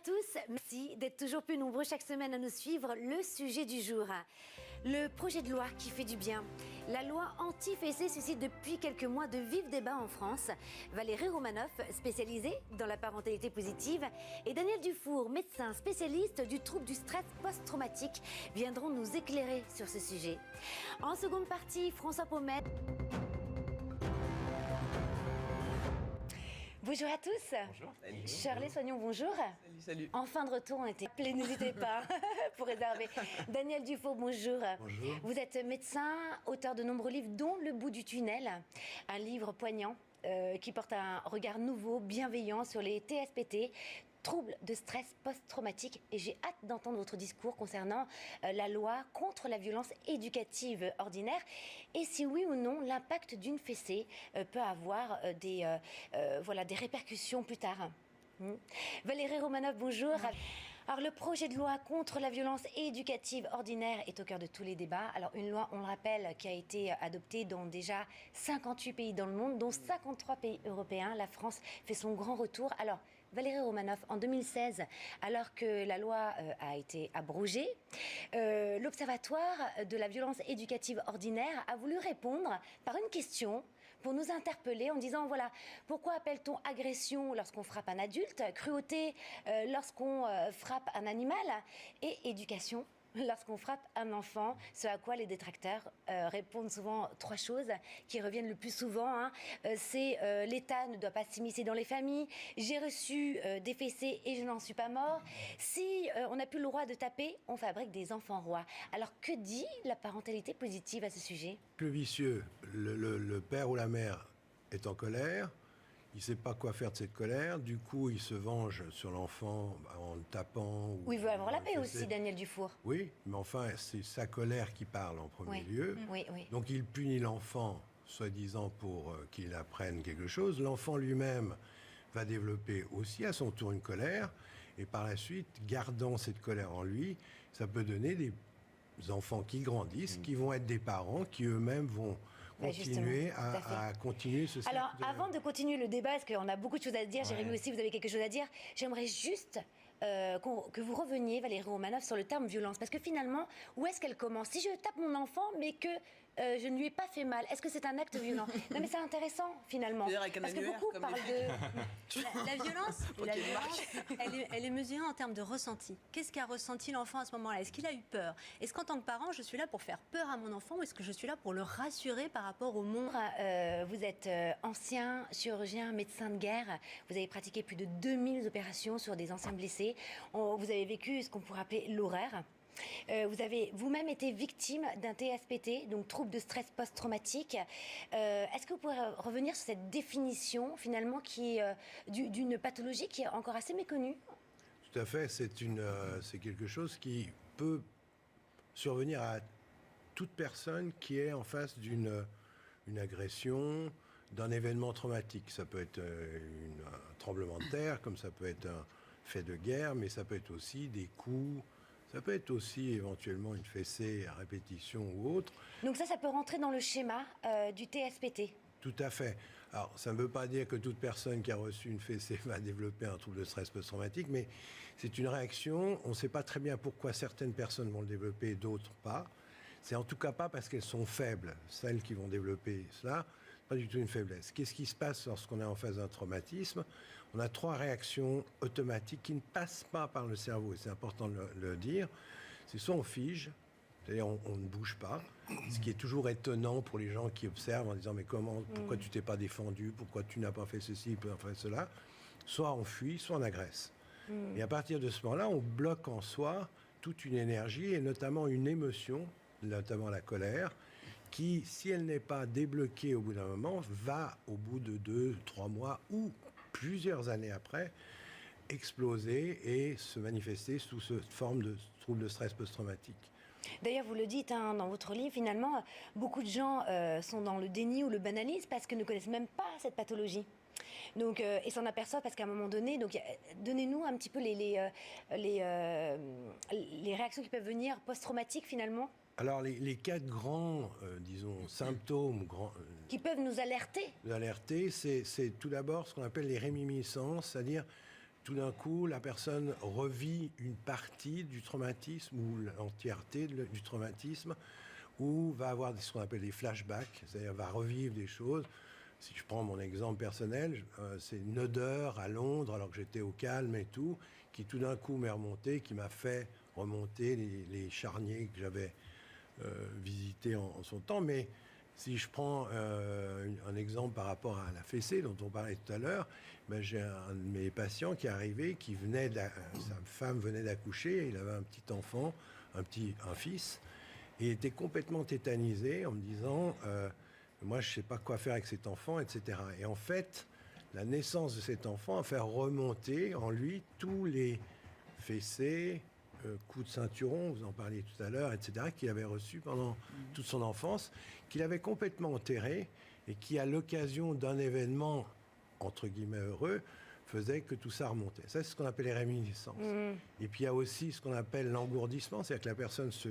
Tous, merci d'être toujours plus nombreux chaque semaine à nous suivre. Le sujet du jour, le projet de loi qui fait du bien. La loi anti-fessée suscite depuis quelques mois de vifs débats en France. Valérie Romanoff, spécialisée dans la parentalité positive, et Daniel Dufour, médecin spécialiste du trouble du stress post-traumatique, viendront nous éclairer sur ce sujet. En seconde partie, François Pommet. Bonjour à tous. Bonjour. Shirley Soignon, bonjour. Salut. Enfin de retour, on était appelés, n'hésitez pas pour réserver. Daniel Dufour, bonjour. Bonjour. Vous êtes médecin, auteur de nombreux livres, dont Le bout du tunnel, un livre poignant qui porte un regard nouveau, bienveillant sur les TSPT, troubles de stress post-traumatique, et j'ai hâte d'entendre votre discours concernant la loi contre la violence éducative ordinaire et si oui ou non l'impact d'une fessée peut avoir des répercussions plus tard. Valérie Romanoff, bonjour. Alors, le projet de loi contre la violence éducative ordinaire est au cœur de tous les débats. Alors, une loi, on le rappelle, qui a été adoptée dans déjà 58 pays dans le monde, dont 53 pays européens. La France fait son grand retour. Alors, Valérie Romanoff, en 2016, alors que la loi a été abrogée, l'Observatoire de la violence éducative ordinaire a voulu répondre par une question pour nous interpeller en disant, voilà, pourquoi appelle-t-on agression lorsqu'on frappe un adulte, cruauté lorsqu'on frappe un animal et éducation lorsqu'on frappe un enfant, ce à quoi les détracteurs répondent souvent trois choses qui reviennent le plus souvent. C'est l'État ne doit pas s'immiscer dans les familles, j'ai reçu des fessées et je n'en suis pas mort. Si on n'a plus le droit de taper, on fabrique des enfants rois. Alors que dit la parentalité positive à ce sujet ? Le vicieux, le père ou la mère est en colère. Il ne sait pas quoi faire de cette colère. Du coup, il se venge sur l'enfant en le tapant. Oui, il veut avoir la paix aussi, Daniel Dufour. Oui, mais enfin, c'est sa colère qui parle en premier lieu. Oui. Donc, il punit l'enfant, soi-disant pour qu'il apprenne quelque chose. L'enfant lui-même va développer aussi à son tour une colère. Et par la suite, gardant cette colère en lui, ça peut donner des enfants qui grandissent, qui vont être des parents, qui eux-mêmes vont continuer à continuer ce cercle. Alors, avant de continuer le débat, parce qu'on a beaucoup de choses à dire, Jérémy aussi, vous avez quelque chose à dire, j'aimerais juste que vous reveniez, Valérie Romanoff, sur le terme violence. Parce que finalement, où est-ce qu'elle commence ? Si je tape mon enfant, mais que je ne lui ai pas fait mal, est-ce que c'est un acte violent ? Non, mais c'est intéressant, finalement. Parce que beaucoup parlent de... La violence, elle est mesurée en termes de ressenti. Qu'est-ce qu'a ressenti l'enfant à ce moment-là ? Est-ce qu'il a eu peur ? Est-ce qu'en tant que parent, je suis là pour faire peur à mon enfant ou est-ce que je suis là pour le rassurer par rapport au monde ? Vous êtes ancien chirurgien, médecin de guerre. Vous avez pratiqué plus de 2000 opérations sur des anciens blessés. Vous avez vécu ce qu'on pourrait appeler l'horreur. Vous avez vous-même été victime d'un TSPT, donc trouble de stress post-traumatique. Est-ce que vous pourrez revenir sur cette définition, finalement, qui est d'une pathologie qui est encore assez méconnue ? Tout à fait, c'est quelque chose qui peut survenir à toute personne qui est en face d'une agression, d'un événement traumatique. Ça peut être un tremblement de terre, comme ça peut être un fait de guerre, mais ça peut être aussi des coups, ça peut être aussi éventuellement une fessée à répétition ou autre. Donc ça peut rentrer dans le schéma du TSPT. Tout à fait. Alors, ça ne veut pas dire que toute personne qui a reçu une fessée va développer un trouble de stress post-traumatique, mais c'est une réaction. On ne sait pas très bien pourquoi certaines personnes vont le développer et d'autres pas. C'est en tout cas pas parce qu'elles sont faibles, celles qui vont développer cela. Pas du tout une faiblesse. Qu'est-ce qui se passe lorsqu'on est en phase d'un traumatisme ? On a trois réactions automatiques qui ne passent pas par le cerveau, et c'est important de le dire. C'est soit on fige, c'est-à-dire on ne bouge pas, ce qui est toujours étonnant pour les gens qui observent en disant « mais comment, pourquoi tu t'es pas défendu, pourquoi tu n'as pas fait ceci, pourquoi tu n'as pas fait cela ?» Soit on fuit, soit on agresse. Et à partir de ce moment-là, on bloque en soi toute une énergie, et notamment une émotion, notamment la colère, qui, si elle n'est pas débloquée au bout d'un moment, va, au bout de 2, 3 mois ou plusieurs années après, exploser et se manifester sous cette forme de trouble de stress post-traumatique. D'ailleurs, vous le dites dans votre livre, finalement, beaucoup de gens sont dans le déni ou le banalisent parce qu'ils ne connaissent même pas cette pathologie. Donc, et s'en aperçoivent parce qu'à un moment donné, donc, donnez-nous un petit peu les réactions qui peuvent venir post-traumatiques finalement. Alors, les quatre grands, symptômes qui peuvent nous alerter. C'est tout d'abord ce qu'on appelle les réminiscences, c'est-à-dire tout d'un coup, la personne revit une partie du traumatisme ou l'entièreté du traumatisme, ou va avoir ce qu'on appelle des flashbacks, c'est-à-dire va revivre des choses. Si je prends mon exemple personnel, c'est une odeur à Londres, alors que j'étais au calme et tout, qui tout d'un coup m'est remontée, qui m'a fait remonter les charniers que j'avais visités en son temps. Mais si je prends un exemple par rapport à la fessée dont on parlait tout à l'heure, ben j'ai un de mes patients qui est arrivé, sa femme venait d'accoucher, il avait un petit enfant, un fils, et il était complètement tétanisé en me disant moi je ne sais pas quoi faire avec cet enfant, etc. Et en fait, la naissance de cet enfant a fait remonter en lui tous les fessées, coups de ceinturon, vous en parliez tout à l'heure, etc., qu'il avait reçu pendant toute son enfance, qu'il avait complètement enterré et qui, à l'occasion d'un événement, entre guillemets, heureux, faisait que tout ça remontait. Ça, c'est ce qu'on appelle les réminiscences. Et puis, il y a aussi ce qu'on appelle l'engourdissement, c'est-à-dire que la personne se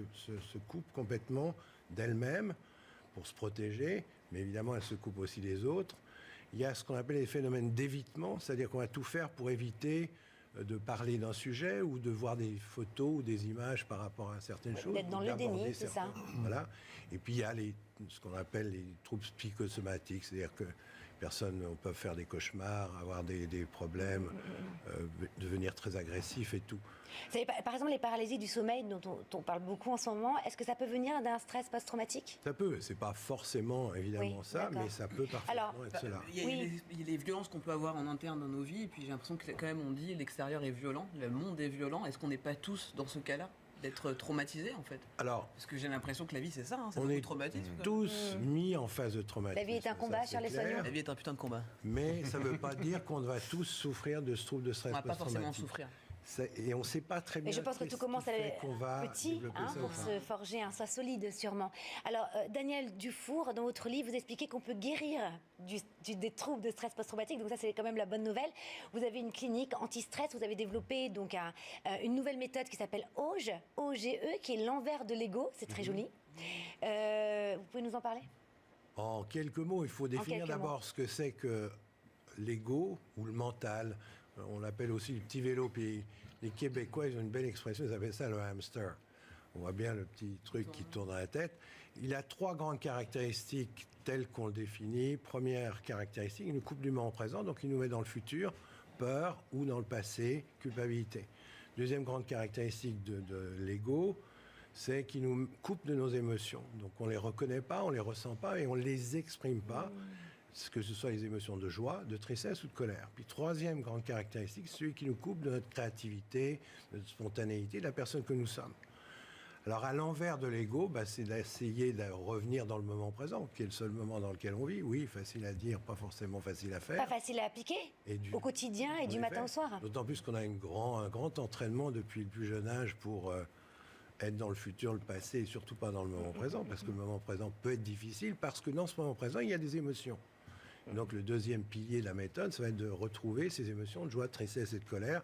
coupe complètement d'elle-même pour se protéger, mais évidemment, elle se coupe aussi des autres. Il y a ce qu'on appelle les phénomènes d'évitement, c'est-à-dire qu'on va tout faire pour éviter de parler d'un sujet ou de voir des photos ou des images par rapport à certaines choses. D'être dans le déni, c'est ça. Voilà. Et puis il y a ce qu'on appelle les troubles psychosomatiques, c'est-à-dire que les personnes peuvent faire des cauchemars, avoir des problèmes, devenir très agressifs et tout. Vous savez, par exemple, les paralysies du sommeil dont on parle beaucoup en ce moment, est-ce que ça peut venir d'un stress post-traumatique? Ça peut, c'est pas forcément évidemment ça, mais ça peut parfaitement être cela. Il y a les violences qu'on peut avoir en interne dans nos vies, et puis j'ai l'impression que quand même on dit l'extérieur est violent, le monde est violent. Est-ce qu'on n'est pas tous dans ce cas-là d'être traumatisés en fait? Alors, parce que j'ai l'impression que la vie c'est ça, hein, c'est on est traumatisme. Tous mis en phase de traumatisme. La vie est un combat sur les soignants. La vie est un putain de combat. Mais ça ne veut pas dire qu'on va tous souffrir de ce trouble de stress post-traumatique. On va pas forcément souffrir. Et on ne sait pas très bien. Mais je pense que tout commence petit, pour se forger un soi solide, sûrement. Alors, Daniel Dufour, dans votre livre, vous expliquez qu'on peut guérir des troubles de stress post-traumatique. Donc ça, c'est quand même la bonne nouvelle. Vous avez une clinique anti-stress. Vous avez développé donc une nouvelle méthode qui s'appelle OGE, O-G-E, qui est l'envers de l'ego. C'est très joli. Vous pouvez nous en parler? En quelques mots, il faut définir d'abord ce que c'est que l'ego ou le mental. On l'appelle aussi le petit vélo. Puis les Québécois, ils ont une belle expression, ils appellent ça le hamster. On voit bien le petit truc qui tourne dans la tête. Il a 3 grandes caractéristiques telles qu'on le définit. Première caractéristique, il nous coupe du moment présent, donc il nous met dans le futur, peur, ou dans le passé, culpabilité. Deuxième grande caractéristique de l'ego, c'est qu'il nous coupe de nos émotions. Donc on ne les reconnaît pas, on ne les ressent pas et on ne les exprime pas. Que ce soit les émotions de joie, de tristesse ou de colère. Puis troisième grande caractéristique, c'est celui qui nous coupe de notre créativité, de notre spontanéité, de la personne que nous sommes. Alors à l'envers de l'ego, c'est d'essayer de revenir dans le moment présent, qui est le seul moment dans lequel on vit. Oui, facile à dire, pas forcément facile à faire. Pas facile à appliquer au quotidien et du matin au soir. D'autant plus qu'on a un grand entraînement depuis le plus jeune âge pour être dans le futur, le passé, et surtout pas dans le moment présent, parce que le moment présent peut être difficile, parce que dans ce moment présent, il y a des émotions. Donc le deuxième pilier de la méthode, ça va être de retrouver ces émotions de joie, de tristesse et de colère,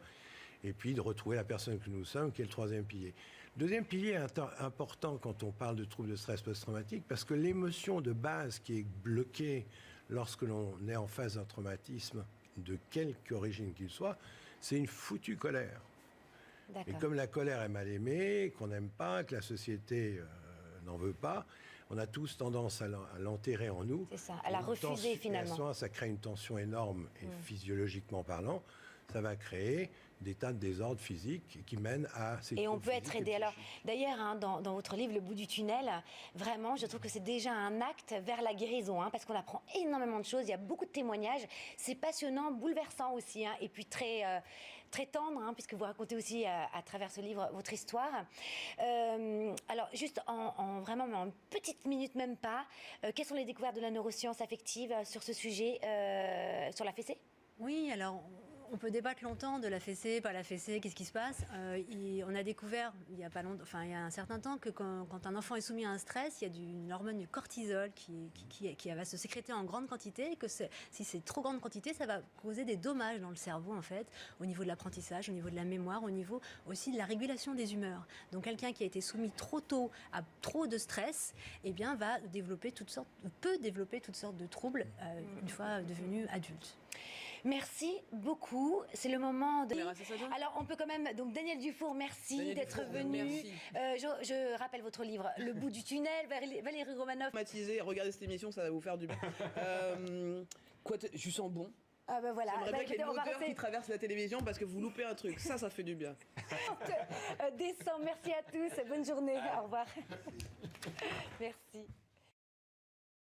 et puis de retrouver la personne que nous sommes, qui est le troisième pilier. Le deuxième pilier est important quand on parle de troubles de stress post-traumatique, parce que l'émotion de base qui est bloquée lorsque l'on est en phase d'un traumatisme, de quelque origine qu'il soit, c'est une foutue colère. Et comme la colère est mal aimée, qu'on n'aime pas, que la société n'en veut pas, on a tous tendance à l'enterrer en nous. C'est ça, à la refuser finalement. Ça crée une tension énorme et physiologiquement parlant, ça va créer des tas de désordres physiques qui mènent à ces troubles. Et on peut être aidé. Alors, d'ailleurs, dans votre livre, Le bout du tunnel, vraiment, je trouve que c'est déjà un acte vers la guérison, parce qu'on apprend énormément de choses. Il y a beaucoup de témoignages. C'est passionnant, bouleversant aussi, et puis très tendre, puisque vous racontez aussi à travers ce livre votre histoire. Alors, juste vraiment en une petite minute, même pas, quelles sont les découvertes de la neuroscience affective sur ce sujet, sur la fessée? Oui, alors on peut débattre longtemps de la fessée, pas la fessée, qu'est-ce qui se passe. On a découvert il y a un certain temps que quand un enfant est soumis à un stress, il y a une hormone du cortisol qui va se sécréter en grande quantité, et que si c'est trop grande quantité, ça va causer des dommages dans le cerveau en fait, au niveau de l'apprentissage, au niveau de la mémoire, au niveau aussi de la régulation des humeurs. Donc quelqu'un qui a été soumis trop tôt à trop de stress, va peut développer toutes sortes de troubles une fois devenu adulte. Merci beaucoup. C'est le moment de... Caméra, c'est ça, John ? Alors, on peut quand même... Donc, Daniel Dufour, merci Daniel d'être Dufour, venu. merci. Je rappelle votre livre, Le bout du tunnel, Valérie Romanoff. Matisé, regardez cette émission, ça va vous faire du bien. Je sens bon. Ah ben voilà. J'aimerais Bah, bien qu'il y ait une écoutez, on va odeur rester- qui traverse la télévision parce que vous loupez un truc. Ça fait du bien. Décembre, merci à tous. Bonne journée. Au revoir. Merci.